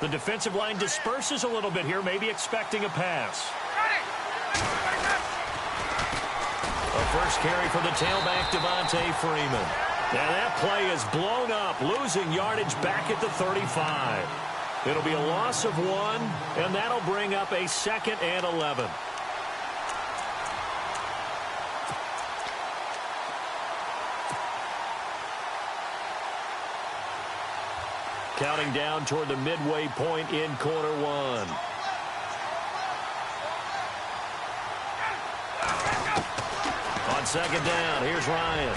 The defensive line disperses a little bit here, maybe expecting a pass. A first carry for the tailback, Devontae Freeman. And that play is blown up, losing yardage back at the 35. It'll be a loss of 1, and that'll bring up a 2nd and 11. Counting down toward the midway point in quarter 1. On 2nd down, here's Ryan.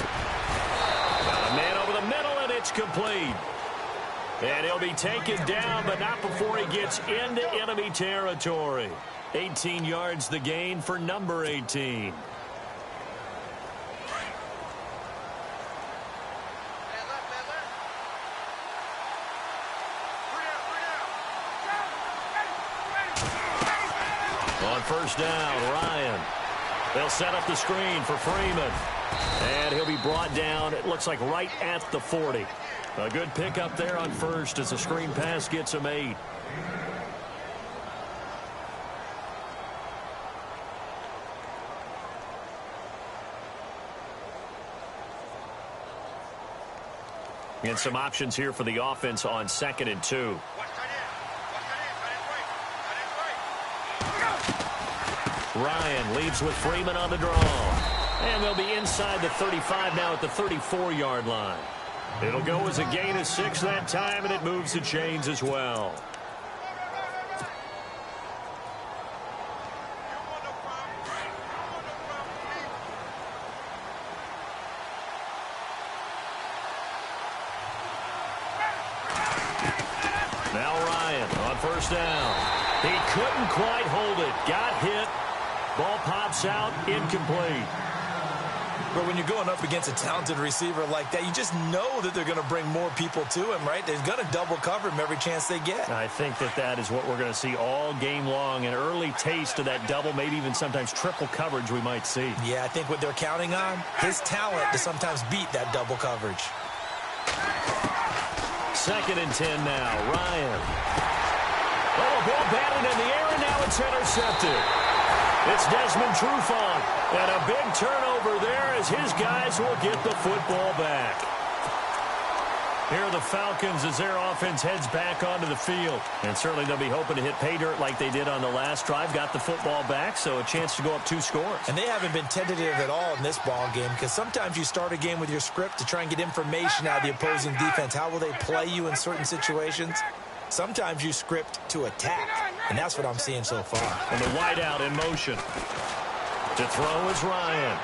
Got a man over the middle, and it's complete. And he'll be taken down, but not before he gets into enemy territory. 18 yards the gain for number 18. On 1st down, Ryan. They'll set up the screen for Freeman. And he'll be brought down, it looks like right at the 40. A good pickup there on 1st as the screen pass gets him 8. And some options here for the offense on 2nd and 2. Ryan leaves with Freeman on the draw. And they'll be inside the 35 now at the 34-yard line. It'll go as a gain of 6 that time, and it moves the chains as well. Now Ryan on 1st down. He couldn't quite hold it. Got hit. Ball pops out, incomplete. But when you're going up against a talented receiver like that, you just know that they're going to bring more people to him, right? They're going to double cover him every chance they get. I think that is what we're going to see all game long, an early taste of that double, maybe even sometimes triple coverage we might see. Yeah, I think what they're counting on, his talent to sometimes beat that double coverage. 2nd and 10 now, Ryan. Oh, a ball batted in the air, and now it's intercepted. It's Desmond Trufant, and a big turnover there as his guys will get the football back. Here are the Falcons as their offense heads back onto the field. And certainly they'll be hoping to hit pay dirt like they did on the last drive. Got the football back, so a chance to go up 2 scores. And they haven't been tentative at all in this ball game because sometimes you start a game with your script to try and get information out of the opposing defense. How will they play you in certain situations? Sometimes you script to attack, and that's what I'm seeing so far. And the wideout in motion. To throw is Ryan.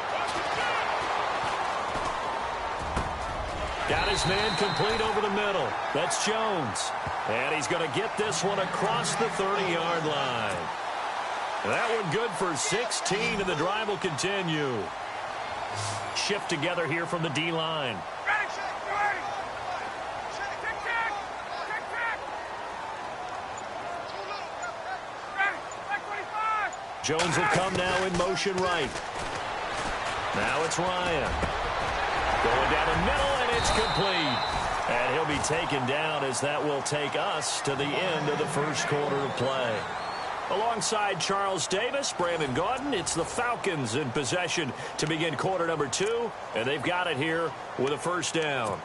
Got his man complete over the middle. That's Jones. And he's going to get this one across the 30-yard line. That one good for 16, and the drive will continue. Shift together here from the D-line. Jones will come now in motion right. Now it's Ryan. Going down the middle, and it's complete. And he'll be taken down as that will take us to the end of the first quarter of play. Alongside Charles Davis, Brandon Gaudin, it's the Falcons in possession to begin quarter number 2, and they've got it here with a first down.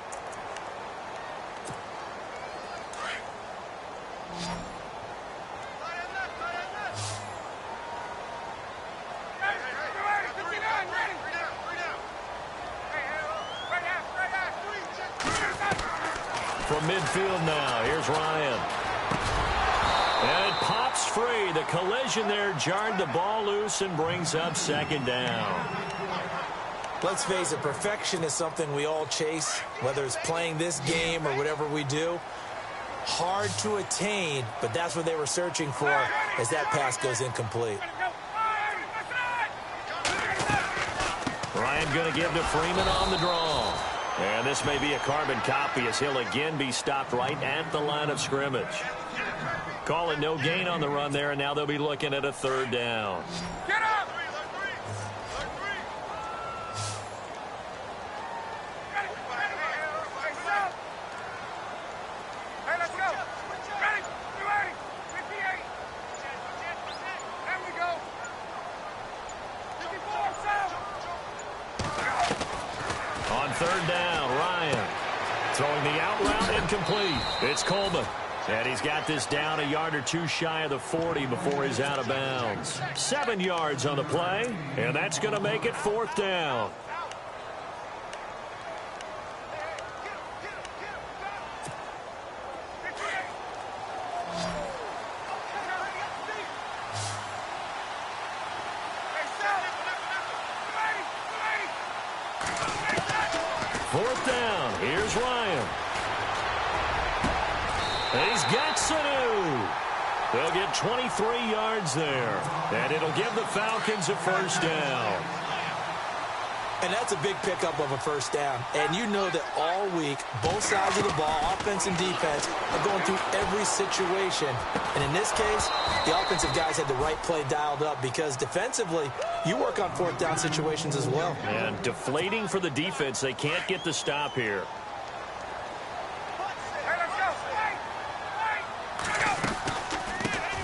From midfield now, here's Ryan. And it pops free. The collision there jarred the ball loose and brings up 2nd down. Let's face it, perfection is something we all chase, whether it's playing this game or whatever we do. Hard to attain, but that's what they were searching for as that pass goes incomplete. Ryan going to give to Freeman on the draw. And this may be a carbon copy as he'll again be stopped right at the line of scrimmage. Call it no gain on the run there, and now they'll be looking at a 3rd down. Get up! Hey, let's go! Ready? third down, Ryan. Throwing the out route incomplete. It's Coleman. And he's got this down a yard or two shy of the 40 before he's out of bounds. 7 yards on the play, and that's going to make it fourth down. Fourth down. Here's Ryan. He's got Sanu. They'll get 23 yards there. And it'll give the Falcons a first down. And that's a big pickup of a first down. And you know that all week, both sides of the ball, offense and defense, are going through every situation. And in this case, the offensive guys had the right play dialed up because defensively, you work on fourth down situations as well. And deflating for the defense. They can't get the stop here.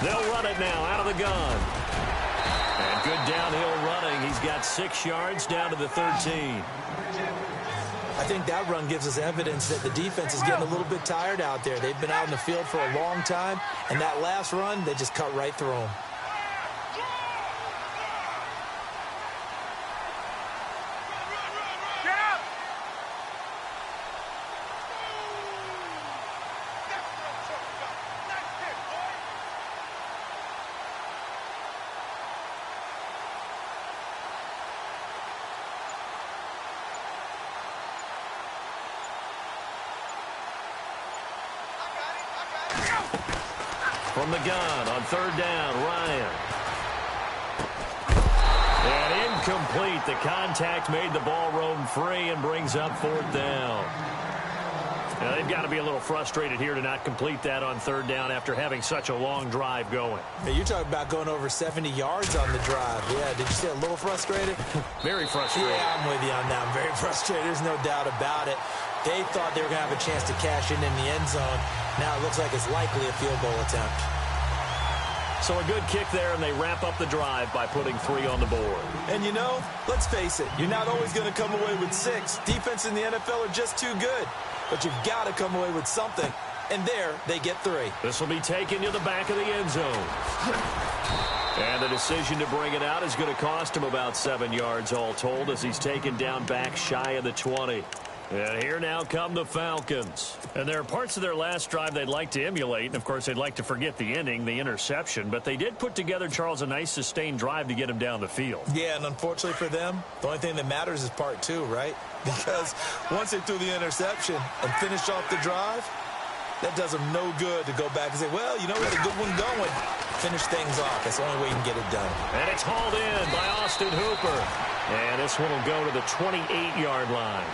They'll run it now out of the gun. And good downhill running. He's got 6 yards down to the 13. I think that run gives us evidence that the defense is getting a little bit tired out there. They've been out in the field for a long time, and that last run, they just cut right through them. From the gun on third down, Ryan. And incomplete. The contact made the ball roam free and brings up fourth down. Now, they've got to be a little frustrated here to not complete that on third down after having such a long drive going. Hey, you're talking about going over 70 yards on the drive. Yeah, did you say a little frustrated? Very frustrated. Yeah, I'm with you on that. I'm very frustrated. There's no doubt about it. They thought they were going to have a chance to cash in the end zone. Now it looks like it's likely a field goal attempt. So a good kick there, and they wrap up the drive by putting 3 on the board. And you know, let's face it, you're not always going to come away with 6. Defense in the NFL are just too good. But you've got to come away with something. And there, they get 3. This will be taken to the back of the end zone. And the decision to bring it out is going to cost him about 7 yards all told as he's taken down back shy of the 20. And here now come the Falcons. And there are parts of their last drive they'd like to emulate. And, of course, they'd like to forget the inning, the interception. But they did put together, Charles, a nice sustained drive to get him down the field. Yeah, and unfortunately for them, the only thing that matters is part 2, right? Because once they threw the interception and finished off the drive, that does them no good to go back and say, well, you know, we had a good one going. Finish things off. That's the only way you can get it done. And it's hauled in by Austin Hooper. And this one will go to the 28-yard line.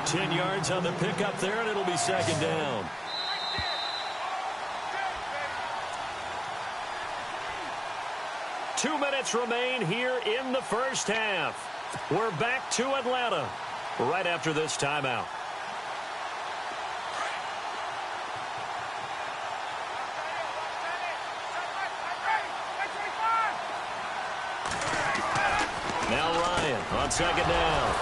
10 yards on the pickup there, and it'll be second down. Two minutes remain here in the first half. We're back to Atlanta right after this timeout. Now Ryan on second down.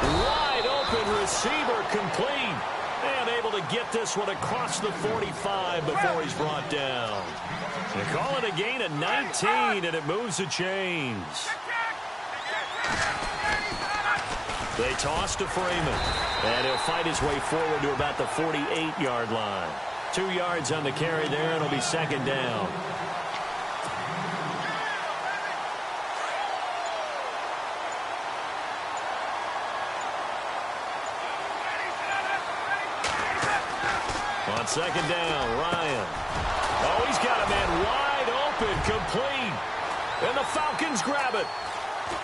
Wide open receiver complete. And able to get this one across the 45 before he's brought down. They call it a gain of 19, and it moves the chains. They toss to Freeman. And he'll fight his way forward to about the 48-yard line. 2 yards on the carry there, and it'll be second down. On second down, Ryan. Oh, he's got a man wide open, complete. And the Falcons grab it.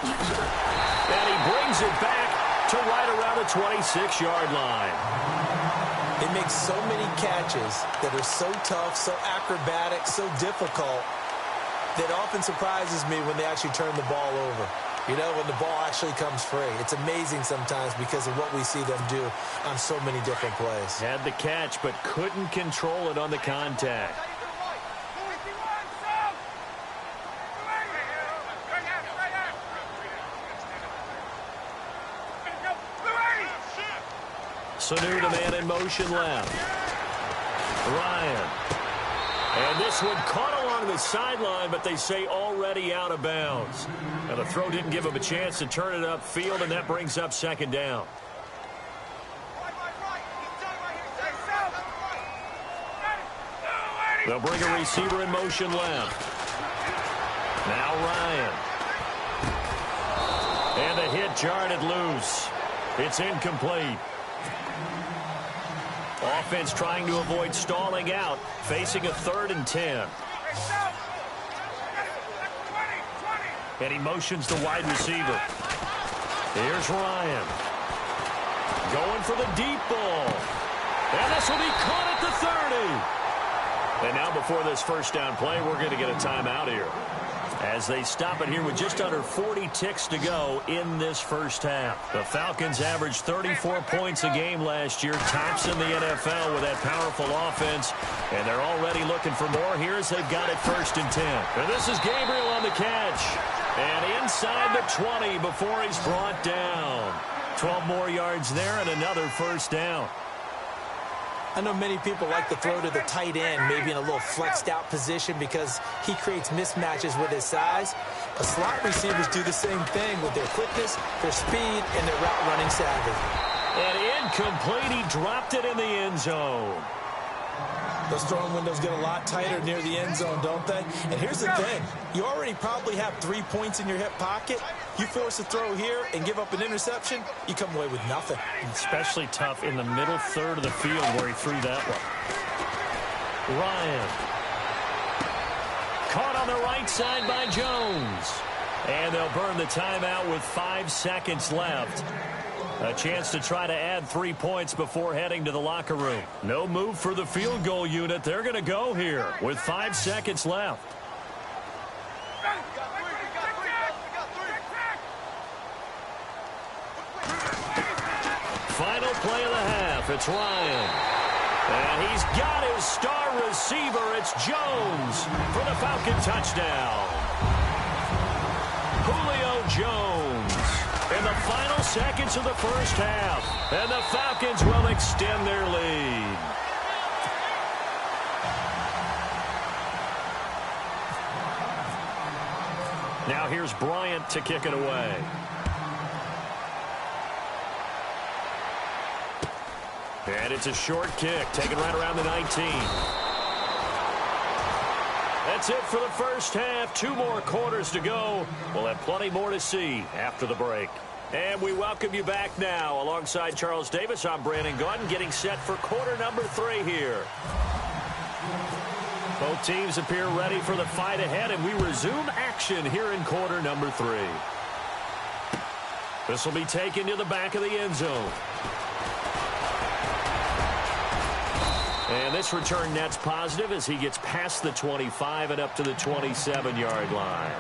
And he brings it back to right around the 26-yard line. It makes so many catches that are so tough, so acrobatic, so difficult that often surprises me when they actually turn the ball over. You know, when the ball actually comes free. It's amazing sometimes because of what we see them do on so many different plays. Had the catch, but couldn't control it on the contact. Sanu, the man in motion left. Ryan. And this one caught along the sideline, but they say already out of bounds. Now the throw didn't give him a chance to turn it upfield, and that brings up second down. They'll bring a receiver in motion left. Now Ryan. And the hit jarred it loose. It's incomplete. Offense trying to avoid stalling out, facing a 3rd and 10. And he motions the wide receiver. Here's Ryan. Going for the deep ball. And this will be caught at the 30. And now before this first down play, we're going to get a timeout here, as they stop it here with just under 40 ticks to go in this first half. The Falcons averaged 34 points a game last year, tops in the NFL with that powerful offense, and they're already looking for more here as they've got it 1st and 10. And this is Gabriel on the catch, and inside the 20 before he's brought down. 12 more yards there and another first down. I know many people like to throw to the tight end, maybe in a little flexed out position because he creates mismatches with his size. But slot receivers do the same thing with their quickness, their speed, and their route running savvy. And incomplete. He dropped it in the end zone. Those throwing windows get a lot tighter near the end zone, don't they? And here's the thing. You already probably have 3 points in your hip pocket. You force a throw here and give up an interception, you come away with nothing. Especially tough in the middle third of the field where he threw that one. Ryan. Caught on the right side by Jones. And they'll burn the timeout with 5 seconds left. A chance to try to add 3 points before heading to the locker room. No move for the field goal unit. They're going to go here with 5 seconds left. Final play of the half. It's Ryan. And he's got his star receiver. It's Jones for the Falcon touchdown. Julio Jones in the final seconds of the first half. And the Falcons will extend their lead. Now here's Bryant to kick it away. And it's a short kick, taken right around the 19. That's it for the first half. 2 more quarters to go. We'll have plenty more to see after the break. And we welcome you back now. Alongside Charles Davis, I'm Brandon Gaudin, getting set for quarter number 3 here. Both teams appear ready for the fight ahead, and we resume action here in quarter number 3. This will be taken to the back of the end zone. And this return net's positive as he gets past the 25 and up to the 27-yard line.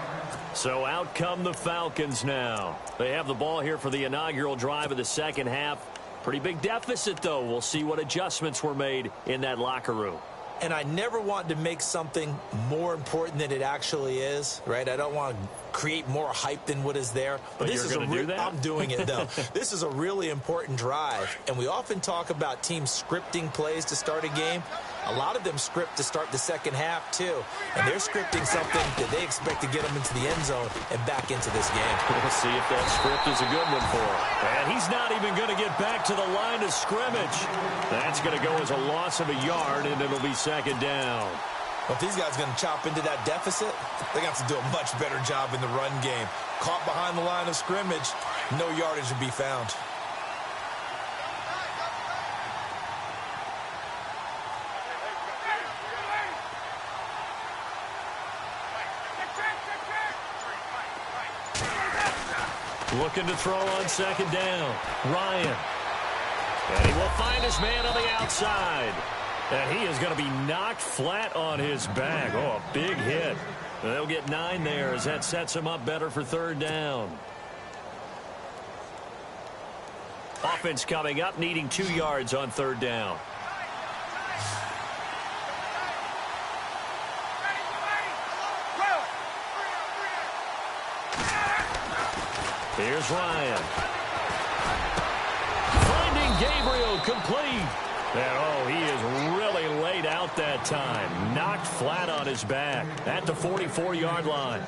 So out come the Falcons now. They have the ball here for the inaugural drive of the second half. Pretty big deficit, though. We'll see what adjustments were made in that locker room. And I never want to make something more important than it actually is, right? I don't want to create more hype than what is there. But this is do that? I'm doing it, though. This is a really important drive. And we often talk about teams scripting plays to start a game. A lot of them script to start the second half, too. And they're scripting something that they expect to get them into the end zone and back into this game. We'll see if that script is a good one for him. And he's not even going to get back to the line of scrimmage. That's going to go as a loss of a yard, and it'll be second down. Well, if these guys are going to chop into that deficit, they're going to have to do a much better job in the run game. Caught behind the line of scrimmage, no yardage to be found. Looking to throw on second down. Ryan. And he will find his man on the outside. And he is going to be knocked flat on his back. Oh, a big hit. They'll get 9 there as that sets him up better for third down. Offense coming up, needing 2 yards on third down. Here's Ryan. Finding Gabriel complete. And, oh, he is really laid out that time. Knocked flat on his back at the 44-yard line.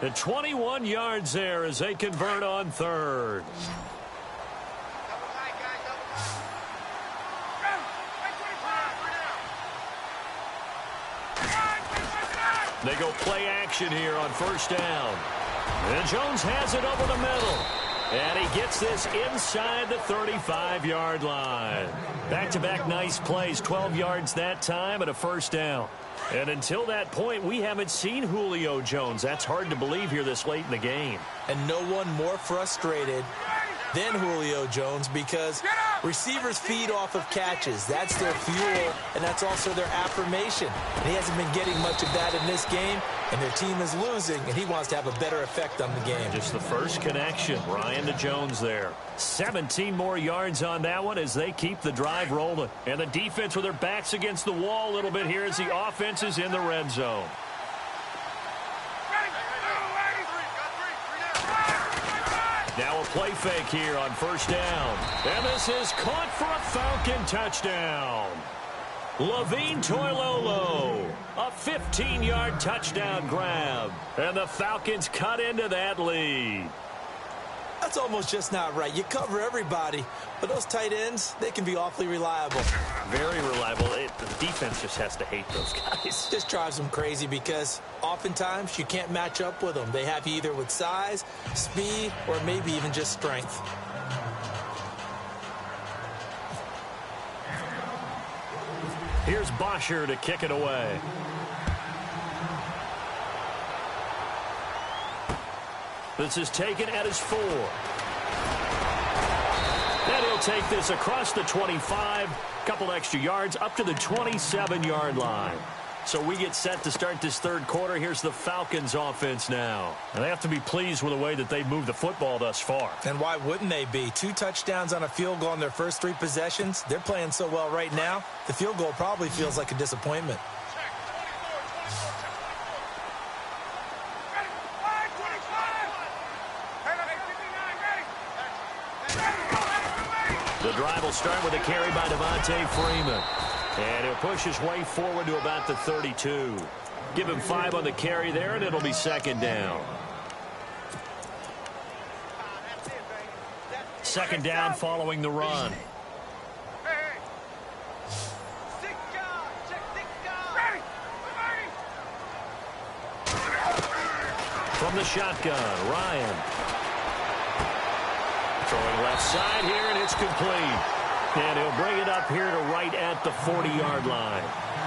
The 21 yards there as they convert on third. They go play action here on first down. And Jones has it over the middle. And he gets this inside the 35-yard line. Back-to-back nice plays, 12 yards that time and a first down. And until that point, we haven't seen Julio Jones. That's hard to believe here this late in the game. And no one more frustrated than Julio Jones because receivers feed off of catches. That's their fuel, and that's also their affirmation. And he hasn't been getting much of that in this game, and their team is losing, and he wants to have a better effect on the game. Just the first connection, Ryan to Jones there. 17 more yards on that one as they keep the drive rolling. And the defense with their backs against the wall a little bit here as the offense is in the red zone. Now a play fake here on first down. And this is caught for a Falcon touchdown. Levine Toilolo, a 15-yard touchdown grab. And the Falcons cut into that lead. That's almost just not right. You cover everybody, but those tight ends, they can be awfully reliable. Very reliable. The defense just has to hate those guys. Just drives them crazy because oftentimes you can't match up with them. They have you either with size, speed, or maybe even just strength. Here's Bosher to kick it away. This is taken at his 4. And he'll take this across the 25. Couple extra yards up to the 27-yard line. So we get set to start this third quarter. Here's the Falcons offense now. And they have to be pleased with the way that they've moved the football thus far. And why wouldn't they be? 2 touchdowns on a field goal in their first 3 possessions. They're playing so well right now, the field goal probably feels like a disappointment. The drive will start with a carry by Devontae Freeman. And he'll push his way forward to about the 32. Give him 5 on the carry there, and it'll be second down. Second down following the run. From the shotgun, Ryan. Throwing left side here, and it's complete. And he'll bring it up here to right at the 40-yard line.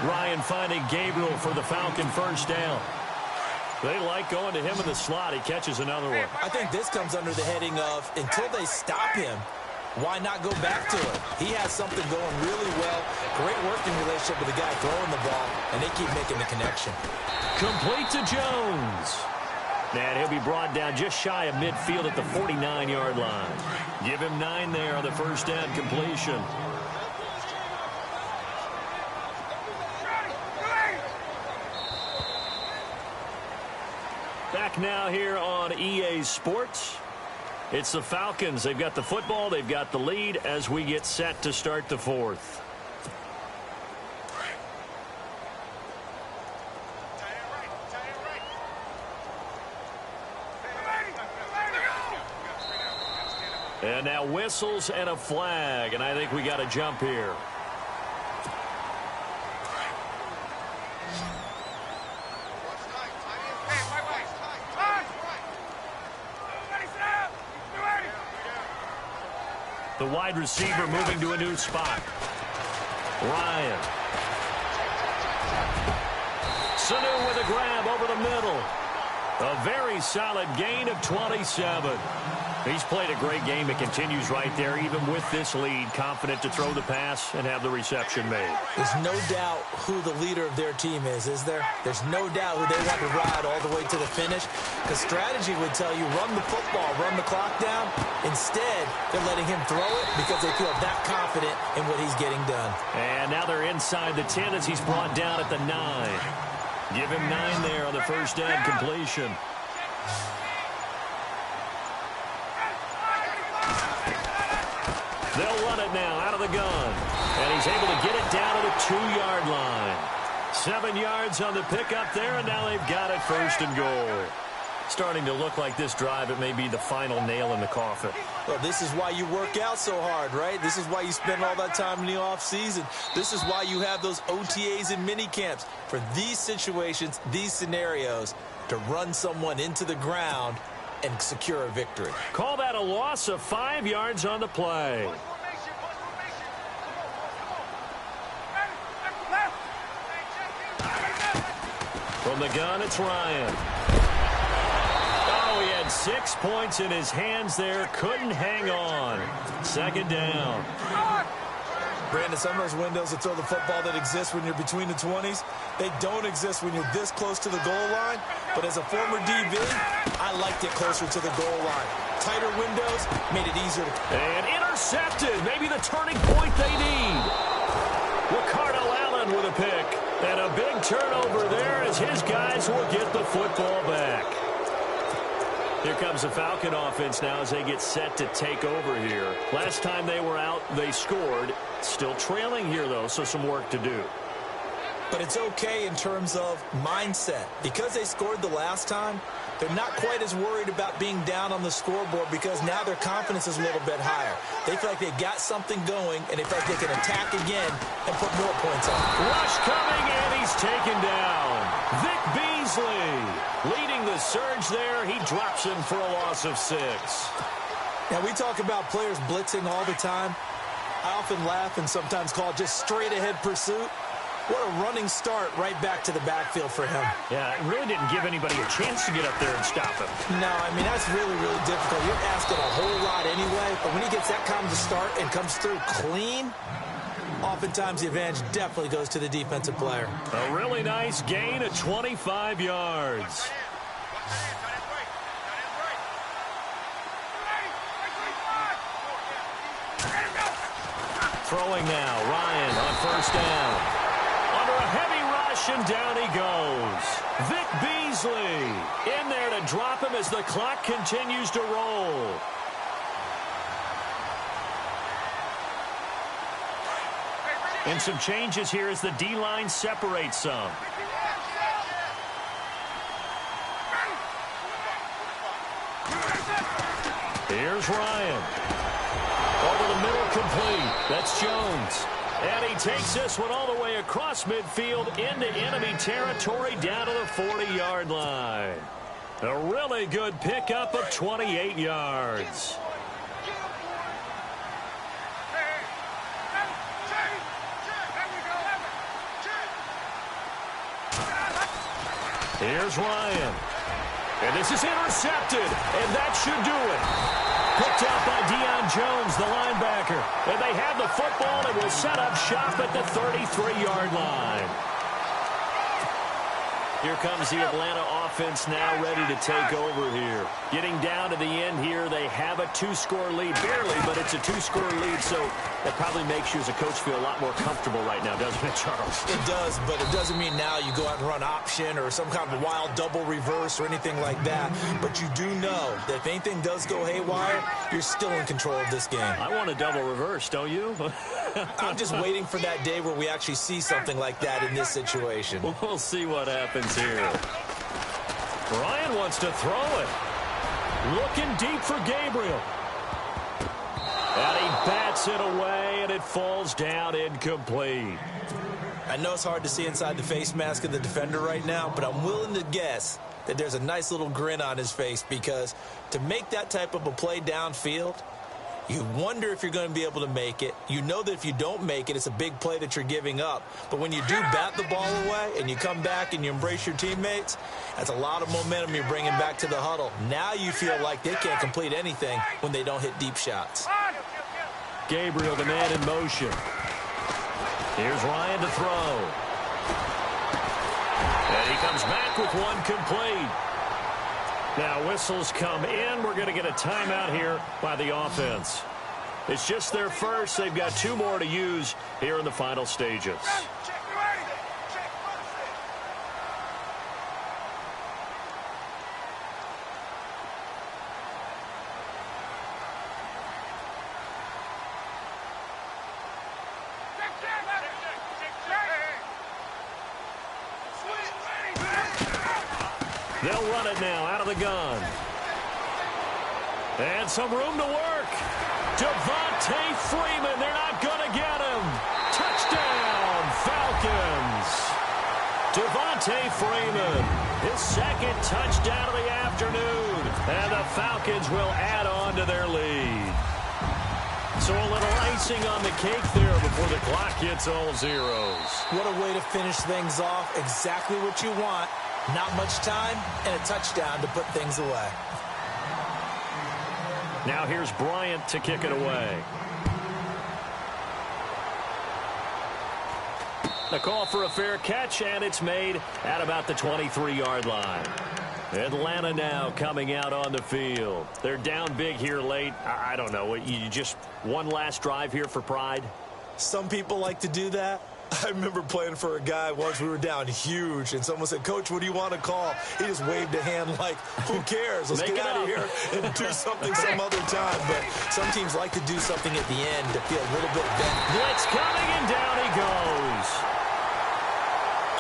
Ryan finding Gabriel for the Falcon first down. They like going to him in the slot. He catches another one. I think this comes under the heading of until they stop him, why not go back to him? He has something going really well. Great working relationship with the guy throwing the ball, and they keep making the connection. Complete to Jones. And he'll be brought down just shy of midfield at the 49-yard line. Give him 9 there on the first down completion. Back now here on EA Sports. It's the Falcons. They've got the football. They've got the lead as we get set to start the fourth. And now whistles and a flag, and I think we got a jump here. The wide receiver moving to a new spot. Ryan. Sanu with a grab over the middle. A very solid gain of 27. He's played a great game. It continues right there, even with this lead. Confident to throw the pass and have the reception made. There's no doubt who the leader of their team is there? There's no doubt who they want to ride all the way to the finish. Because strategy would tell you, run the football, run the clock down. Instead, they're letting him throw it because they feel that confident in what he's getting done. And now they're inside the 10 as he's brought down at the 9. Give him 9 there on the first down completion. They'll run run it now out of the gun. And he's able to get it down to the 2-yard line. 7 yards on the pickup there, and now they've got it 1st and goal. Starting to look like this drive, it may be the final nail in the coffin. Well, this is why you work out so hard, right? This is why you spend all that time in the offseason. This is why you have those OTAs and mini camps. For these situations, these scenarios, to run someone into the ground and secure a victory. Call that a loss of 5 yards on the play. From the gun, it's Ryan. Oh, he had 6 points in his hands there. Couldn't hang on. 2nd down. Brandon, some of those windows that throw the football that exist when you're between the 20s, they don't exist when you're this close to the goal line. But as a former DB, I liked it closer to the goal line. Tighter windows made it easier to... And intercepted. Maybe the turning point they need. Ricardo Allen with a pick. And a big turnover there as his guys will get the football back. Here comes the Falcon offense now as they get set to take over here. Last time they were out, they scored. Still trailing here, though, so some work to do. But it's okay in terms of mindset. Because they scored the last time, they're not quite as worried about being down on the scoreboard because now their confidence is a little bit higher. They feel like they've got something going, and they feel like they can attack again and put more points on. Rush coming, and he's taken down. Vic Beasley leading the surge there. He drops him for a loss of 6. Now, we talk about players blitzing all the time. I often laugh and sometimes call it just straight-ahead pursuit. What a running start right back to the backfield for him. Yeah, it really didn't give anybody a chance to get up there and stop him. No, I mean, that's really, really difficult. You're asking a whole lot anyway, but when he gets that kind of start and comes through clean, oftentimes the advantage definitely goes to the defensive player. A really nice gain of 25 yards. Throwing now, Ryan on 1st down. Under a heavy rush, and down he goes. Vic Beasley in there to drop him as the clock continues to roll. And some changes here as the D-line separates some. Here's Ryan. Over the middle, complete. That's Jones. And he takes this one all the way across midfield into enemy territory down to the 40-yard line. A really good pickup of 28 yards. Here's Ryan. And this is intercepted, and that should do it. Picked out by Deion Jones, the linebacker. And they have the football and will set up shop at the 33-yard line. Here comes the Atlanta offense now ready to take over here. Getting down to the end here, they have a 2-score lead. Barely, but it's a 2-score lead, so that probably makes you as a coach feel a lot more comfortable right now, doesn't it, Charles? It does, but it doesn't mean now you go out and run option or some kind of wild double reverse or anything like that. But you do know that if anything does go haywire, you're still in control of this game. I want a double reverse, don't you? I'm just waiting for that day where we actually see something like that in this situation. We'll see what happens here. Ryan wants to throw it. Looking deep for Gabriel. And he bats it away, and it falls down incomplete. I know it's hard to see inside the face mask of the defender right now, but I'm willing to guess that there's a nice little grin on his face because to make that type of a play downfield, you wonder if you're going to be able to make it. You know that if you don't make it, it's a big play that you're giving up. But when you do bat the ball away and you come back and you embrace your teammates, that's a lot of momentum you're bringing back to the huddle. Now you feel like they can't complete anything when they don't hit deep shots. Gabriel, the man in motion. Here's Ryan to throw. And he comes back with one complete. Now whistles come in. We're going to get a timeout here by the offense. It's just their first. They've got 2 more to use here in the final stages. They'll run it now out of the gun. And some room to work. Devontae Freeman, they're not going to get him. Touchdown, Falcons. Devontae Freeman, his second touchdown of the afternoon. And the Falcons will add on to their lead. So a little icing on the cake there before the clock hits all zeros. What a way to finish things off. Exactly what you want. Not much time and a touchdown to put things away. Now here's Bryant to kick it away. The call for a fair catch, and it's made at about the 23-yard line. Atlanta now coming out on the field. They're down big here late. I don't know. You just one last drive here for pride? Some people like to do that. I remember playing for a guy once. We were down huge, and someone said, "Coach, what do you want to call?" He just waved a hand like, who cares? Let's get out of here and do something some other time. But some teams like to do something at the end to feel a little bit better. Blitz coming, and down he goes.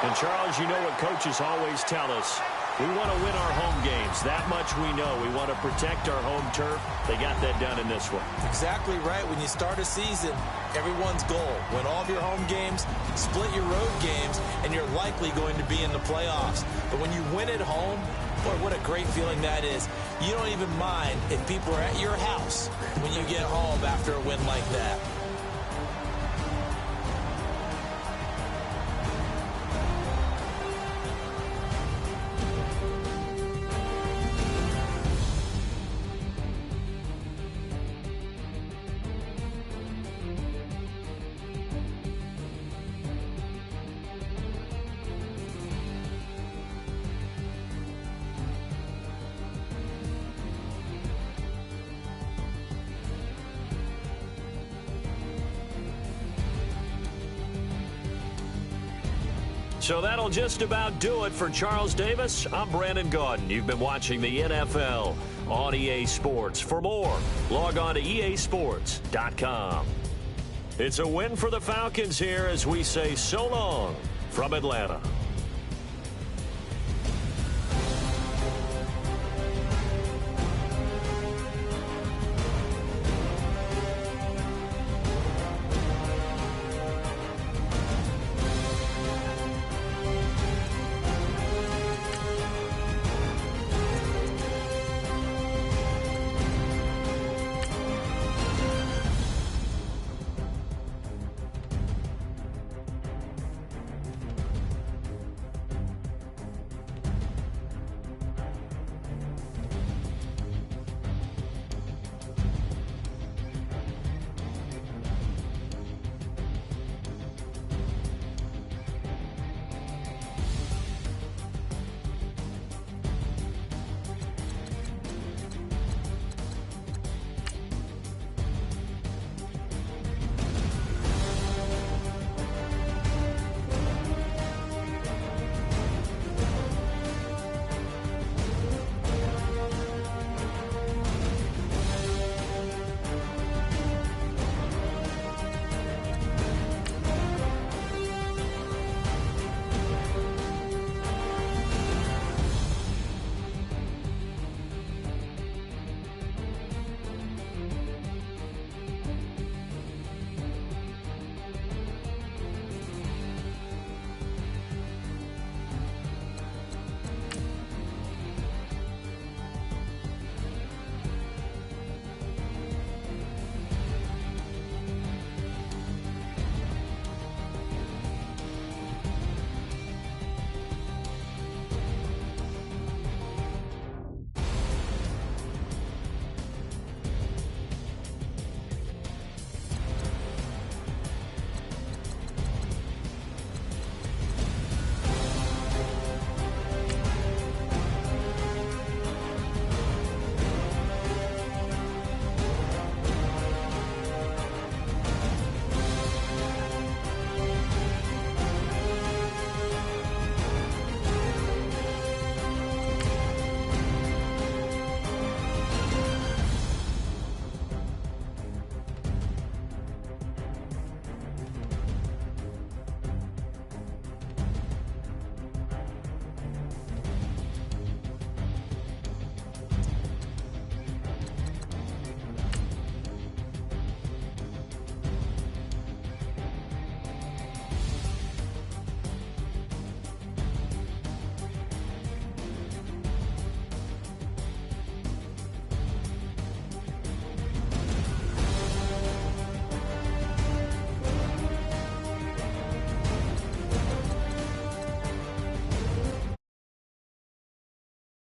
And, Charles, you know what coaches always tell us. We want to win our home games. That much we know. We want to protect our home turf. They got that done in this one. Exactly right. When you start a season, everyone's goal, win all of your home games, split your road games, and you're likely going to be in the playoffs. But when you win at home, boy, what a great feeling that is. You don't even mind if people are at your house when you get home after a win like that. So that'll just about do it for Charles Davis. I'm Brandon Gaudin. You've been watching the NFL on EA Sports. For more, log on to easports.com. It's a win for the Falcons here as we say so long from Atlanta.